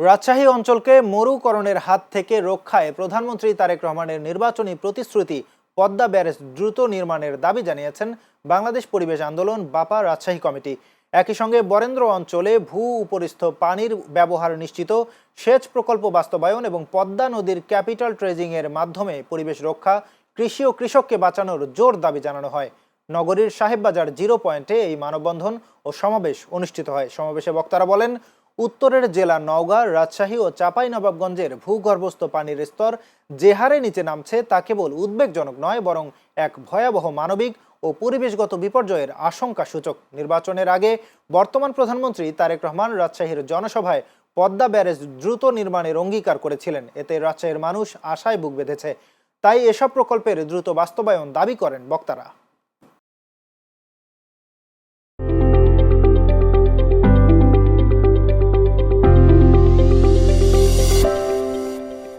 রাজশাহী অঞ্চলকে মরুকরণের হাত থেকে রক্ষায় প্রধানমন্ত্রী তারেক রহমানের নির্বাচনী প্রতিশ্রুতি পদ্মা ব্যারেজ দ্রুত নির্মাণের দাবি জানিয়েছেন বাংলাদেশ পরিবেশ আন্দোলন বাপা রাজশাহী কমিটি। একই সঙ্গে বরেন্দ্র অঞ্চলে ভূ উপরিস্থ পানির ব্যবহার নিশ্চিত, সেচ প্রকল্প বাস্তবায়ন এবং পদ্মা নদীর ক্যাপিটাল ট্রেজিং এর মাধ্যমে পরিবেশ রক্ষা, কৃষি ও কৃষককে বাঁচানোর জোর দাবি জানানো হয়। নগরীর সাহেববাজার জিরো পয়েন্টে এই মানববন্ধন ও সমাবেশ অনুষ্ঠিত হয়। সমাবেশে বক্তারা বলেন, উত্তরের জেলা নওগাঁ, রাজশাহী ও চাঁপাইনবাবগঞ্জের ভূগর্ভস্থ পানির স্তর যে হারে নিচে নামছে তা কেবল উদ্বেগজনক নয়, বরং এক ভয়াবহ মানবিক ও পরিবেশগত বিপর্যয়ের আশঙ্কা সূচক। নির্বাচনের আগে বর্তমান প্রধানমন্ত্রী তারেক রহমান রাজশাহীর জনসভায় পদ্মা ব্যারেজ দ্রুত নির্মাণের অঙ্গীকার করেছিলেন। এতে রাজশাহীর মানুষ আশায় বুক বেঁধেছে। তাই এসব প্রকল্পের দ্রুত বাস্তবায়ন দাবি করেন বক্তারা।